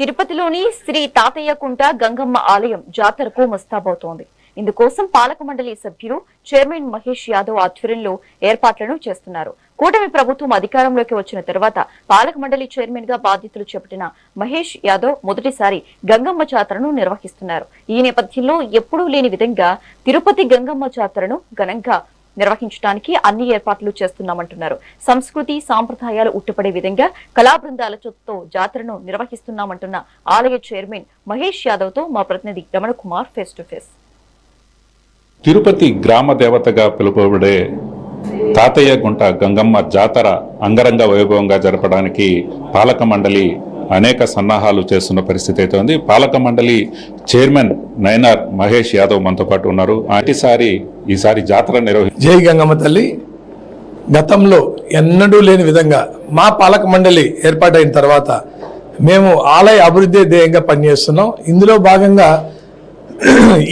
తిరుపతిలోని శ్రీ తాతయ్యకుంట గంగమ్మ ఆలయం జాతరకు ముస్తాబవుతోంది. ఇందుకోసం పాలక మండలి సభ్యులు చైర్మన్ మహేష్ యాదవ్ ఆధ్వర్యంలో ఏర్పాట్లను చేస్తున్నారు. కూటమి ప్రభుత్వం అధికారంలోకి వచ్చిన తర్వాత పాలక మండలి చైర్మన్ గా బాధ్యతలు చేపట్టిన మహేష్ యాదవ్ మొదటిసారి గంగమ్మ జాతరను నిర్వహిస్తున్నారు. ఈ నేపథ్యంలో ఎప్పుడూ లేని విధంగా తిరుపతి గంగమ్మ జాతరను ఘనంగా నిర్వహించడానికి అన్ని ఏర్పాట్లు చేస్తున్నామంటున్నారు. సంస్కృతి సాంప్రదాయాలు ఉట్టుపడే విధంగా కళా బృందాలతో జాతరను నిర్వహిస్తున్నామంటున్న ఆలయ చైర్మన్ మహేష్ యాదవ్ తో మా ప్రతినిధి Ramana Kumar face to face. Tirupati గ్రామ దేవతగా పిలువబడే తాతయ్యగుంట గంగమ్మ జాతర అంగరంగ వైభవంగా జరపడానికి పాలక మండలి అనేక సన్నాహాలు చేస్తున్న పరిస్థితి అయితే ఉంది. పాలక మండలి చైర్మన్ నయనార్ మహేష్ యాదవ్ మనతో పాటు ఉన్నారు. ఈసారి జాతర జై గంగమ్మ తల్లి. గతంలో ఎన్నడూ లేని విధంగా మా పాలక మండలి ఏర్పాటైన తర్వాత మేము ఆలయ అభివృద్ధి ధ్యేయంగా పనిచేస్తున్నాం. ఇందులో భాగంగా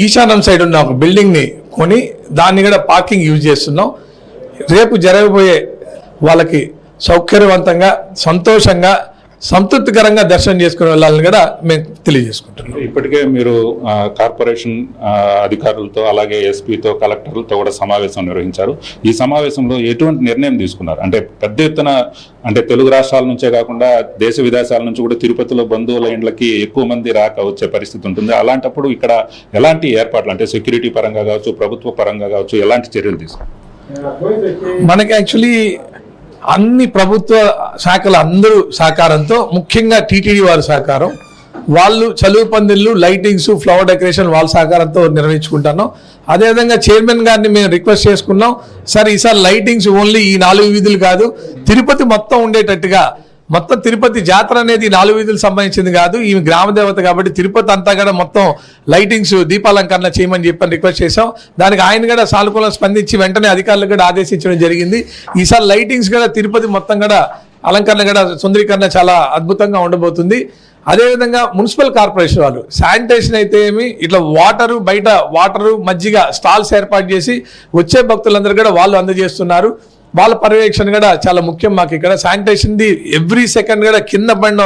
ఈశాన్యం సైడ్ ఉన్న ఒక బిల్డింగ్ని కొని దాన్ని కూడా పార్కింగ్ యూజ్ చేస్తున్నాం. రేపు జరగబోయే వాళ్ళకి సౌకర్యవంతంగా సంతోషంగా సంతృప్తికరంగా దర్శనం చేసుకుని వెళ్ళాలని కూడా మేము తెలియజేసుకుంటున్నాం. ఇప్పటికే మీరు కార్పొరేషన్ అధికారులతో అలాగే ఎస్పీతో కలెక్టర్లతో కూడా సమావేశం నిర్వహించారు. ఈ సమావేశంలో ఎటువంటి నిర్ణయం తీసుకున్నారు? అంటే పెద్ద ఎత్తున అంటే తెలుగు రాష్ట్రాల నుంచే కాకుండా దేశ విదేశాల నుంచి కూడా తిరుపతిలో బంధువుల ఇండ్లకి ఎక్కువ మంది రాక వచ్చే పరిస్థితి ఉంటుంది. అలాంటప్పుడు ఇక్కడ ఎలాంటి ఏర్పాట్లు అంటే సెక్యూరిటీ పరంగా కావచ్చు, ప్రభుత్వ పరంగా కావచ్చు, ఎలాంటి చర్యలు తీసుకున్నారు? మనకి యాక్చువల్లీ అన్ని ప్రభుత్వ శాఖల అందరూ సహకారంతో, ముఖ్యంగా టీటీడీ వారి సహకారం, వాళ్ళు చలువు పందిళ్ళు, లైటింగ్స్, ఫ్లవర్ డెకరేషన్ వాళ్ళ సహకారంతో నిర్వహించుకుంటున్నాం. అదేవిధంగా చైర్మన్ గారిని మేము రిక్వెస్ట్ చేసుకున్నాం, సార్ ఈసారి లైటింగ్స్ ఓన్లీ ఈ 4 వీధులు కాదు, తిరుపతి మొత్తం ఉండేటట్టుగా, మొత్తం తిరుపతి జాతర అనేది 4 వీధులకు సంబంధించింది కాదు, ఈ గ్రామ దేవత కాబట్టి తిరుపతి అంతా కూడా మొత్తం లైటింగ్స్ దీపాలంకరణ చేయమని చెప్పని రిక్వెస్ట్ చేశాం. దానికి ఆయన కూడా సానుకూలంగా స్పందించి వెంటనే అధికారులకు కూడా ఆదేశించడం జరిగింది. ఈసారి లైటింగ్స్ కూడా తిరుపతి మొత్తం కూడా అలంకరణ కూడా సుందరీకరణ చాలా అద్భుతంగా ఉండబోతుంది. అదేవిధంగా మున్సిపల్ కార్పొరేషన్ వాళ్ళు శానిటేషన్ అయితే ఏమి ఇట్లా బయట వాటరు మజ్జిగ స్టాల్స్ ఏర్పాటు చేసి వచ్చే భక్తులందరూ కూడా వాళ్ళు అందజేస్తున్నారు. వాళ్ళ పర్యవేక్షణ కూడా చాలా ముఖ్యం. మాకు ఇక్కడ శానిటేషన్ది ఎవ్రీ సెకండ్ కూడా కింద పడిన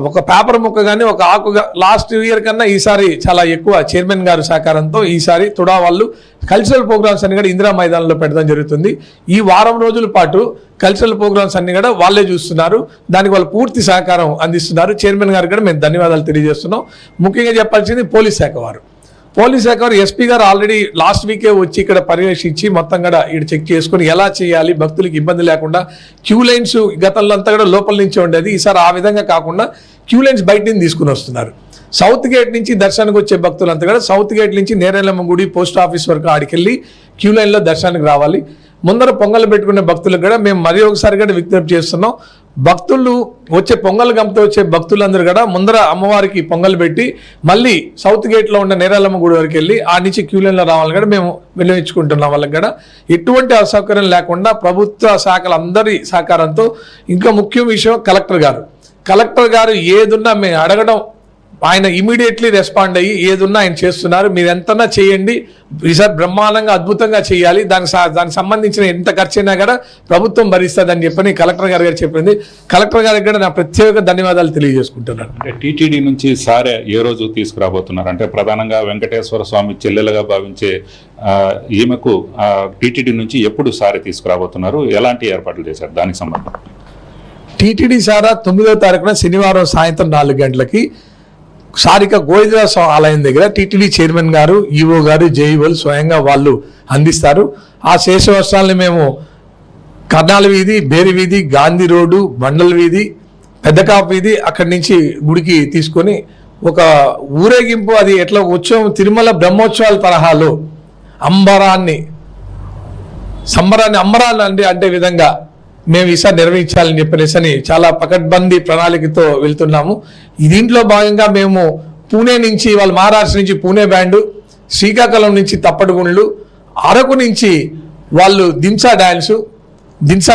ఒక పేపర్ ముక్క కానీ ఒక ఆకు లాస్ట్ ఇయర్ కన్నా ఈసారి చాలా ఎక్కువ చైర్మన్ గారు సహకారంతో ఈసారి తుడా వాళ్ళు కల్చరల్ ప్రోగ్రామ్స్ అన్ని కూడా ఇందిరా మైదానంలో పెట్టడం జరుగుతుంది. ఈ వారం రోజుల పాటు కల్చరల్ ప్రోగ్రామ్స్ అన్ని కూడా వాళ్ళే చూస్తున్నారు. దానికి వాళ్ళు పూర్తి సహకారం అందిస్తున్నారు. చైర్మన్ గారికి కూడా మేము ధన్యవాదాలు తెలియజేస్తున్నాం. ముఖ్యంగా చెప్పాల్సింది పోలీస్ శాఖ వారు ఎస్పీ గారు ఆల్రెడీ లాస్ట్ వీకే వచ్చి ఇక్కడ పర్యవేక్షించి మొత్తం కూడా ఇక్కడ చెక్ చేసుకుని ఎలా చేయాలి, భక్తులకు ఇబ్బంది లేకుండా క్యూ లైన్స్ గతంలో అంతా కూడా లోపల నుంచే ఉండేది, ఈసారి ఆ విధంగా కాకుండా క్యూ లైన్స్ బయట నుంచి తీసుకుని వస్తున్నారు. సౌత్ గేట్ నుంచి దర్శనానికి వచ్చే భక్తులంతా కూడా సౌత్ గేట్ నుంచి నేరేలమ్మ గుడి పోస్ట్ ఆఫీస్ వరకు ఆడికెళ్ళి క్యూ లైన్లో దర్శనానికి రావాలి. ముందర పొంగల్ పెట్టుకునే భక్తులకు కూడా మేము మరి ఒకసారి కూడా విజ్ఞప్తి చేస్తున్నాం, భక్తులు వచ్చే పొంగల్ గంపతో వచ్చే భక్తులందరూ కూడా ముందర అమ్మవారికి పొంగల్ పెట్టి మళ్ళీ సౌత్ గేట్లో ఉన్న నేరాలమ్మ గుడి వరకు వెళ్ళి ఆ నుంచి క్యూ లైన్లో రావాలని కూడా మేము వినియోగించుకుంటున్నాం. వాళ్ళకి కూడా ఎటువంటి అసౌకర్యం లేకుండా ప్రభుత్వ శాఖలందరి సహకారంతో. ఇంకా ముఖ్య విషయం కలెక్టర్ గారు ఏదున్నా మేము అడగడం ఆయన ఇమీడియట్లీ రెస్పాండ్ అయ్యి ఏదున్నా ఆయన చేస్తున్నారు. మీరు ఎంతనా చేయండి, ఈసారి బ్రహ్మాండంగా అద్భుతంగా చేయాలి, దానికి సంబంధించిన ఎంత ఖర్చు అయినా కూడా ప్రభుత్వం భరిస్తుందని చెప్పని కలెక్టర్ గారు చెప్పింది. కలెక్టర్ గారికి కూడా నా ప్రత్యేక ధన్యవాదాలు తెలియజేసుకుంటున్నాను. అంటే టీటీడీ నుంచి సారే ఏ రోజు తీసుకురాబోతున్నారు? అంటే ప్రధానంగా వెంకటేశ్వర స్వామి చెల్లెలుగా భావించే ఈమెకు టీటీడీ నుంచి ఎప్పుడు సారే తీసుకురాబోతున్నారు? ఎలాంటి ఏర్పాట్లు చేశారు దానికి సంబంధం? టీటీడీ సారా 9వ తారీఖున శనివారం సాయంత్రం 4 గంటలకి సారిక గోవిందరాజ ఆలయం దగ్గర టీటీడీ చైర్మన్ గారు, ఈఓ గారు, జేఈఓలు స్వయంగా వాళ్ళు అందిస్తారు. ఆ శేషవస్త్రాలని మేము కర్నాల వీధి, బేరి వీధి, గాంధీ రోడ్డు, మండల్ వీధి, పెద్దకాపు వీధి అక్కడి నుంచి గుడికి తీసుకొని ఒక ఊరేగింపు, అది ఎట్లా ఉత్సవం తిరుమల బ్రహ్మోత్సవాల తరహాలో అంబరాన్ని అంటే విధంగా మేము ఈసారి నిర్వహించాలని చెప్పనేసి చాలా పకడ్బందీ ప్రణాళికతో వెళ్తున్నాము. దీంట్లో భాగంగా మేము పూణే నుంచి వాళ్ళ మహారాష్ట్ర నుంచి పూణే బ్యాండు, శ్రీకాకుళం నుంచి తప్పటి గుండ్లు, అరకు నుంచి వాళ్ళు దింసా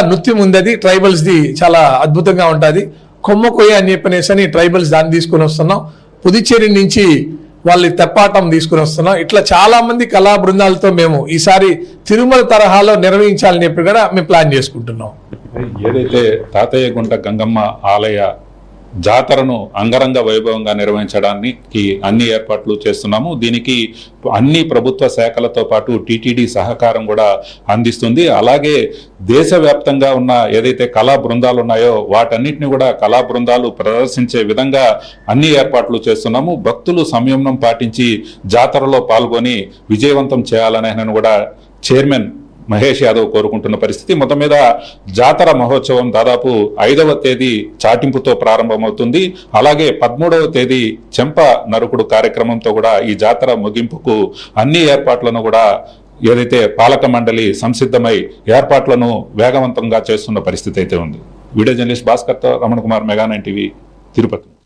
నృత్యం ఉంది, ట్రైబల్స్ది చాలా అద్భుతంగా ఉంటుంది. కొమ్మకొయ్య అని చెప్పనేసి ట్రైబల్స్ దాన్ని తీసుకుని వస్తున్నాం. పుదుచ్చేరి నుంచి వాళ్ళు తెప్పాటం తీసుకుని వస్తున్నాం. ఇట్లా చాలా మంది కళా బృందాలతో మేము ఈసారి తిరుమల తరహాలో నిర్వహించాలని చెప్పి కూడా మేము ప్లాన్ చేసుకుంటున్నాం. ఏదైతే తాతయ్యగుంట గంగమ్మ ఆలయ జాతరను అంగరంగ వైభవంగా నిర్వహించడానికి అన్ని ఏర్పాట్లు చేస్తున్నాము. దీనికి అన్ని ప్రభుత్వ శాఖలతో పాటు టీటీడీ సహకారం కూడా అందిస్తుంది. అలాగే దేశవ్యాప్తంగా ఉన్న ఏదైతే కళా బృందాలు ఉన్నాయో వాటన్నిటిని కూడా కళా బృందాలు ప్రదర్శించే విధంగా అన్ని ఏర్పాట్లు చేస్తున్నాము. భక్తులు సంయమనం పాటించి జాతరలో పాల్గొని విజయవంతం చేయాలని కూడా చైర్మన్ మహేష్ యాదవ్ కోరుకుంటున్న పరిస్థితి. మొత్తం మీద జాతర మహోత్సవం దాదాపు 5వ తేదీ చాటింపుతో ప్రారంభమవుతుంది. అలాగే 13వ తేదీ చెంప నరుకుడు కార్యక్రమంతో కూడా ఈ జాతర ముగింపుకు అన్ని ఏర్పాట్లను కూడా ఏదైతే పాలక మండలి సంసిద్ధమై ఏర్పాట్లను వేగవంతంగా చేస్తున్న పరిస్థితి అయితే ఉంది. వీడియో జర్నలిస్ట్ భాస్కర్తో రమణ కుమార్, మెగా 9 టీవీ, తిరుపతి.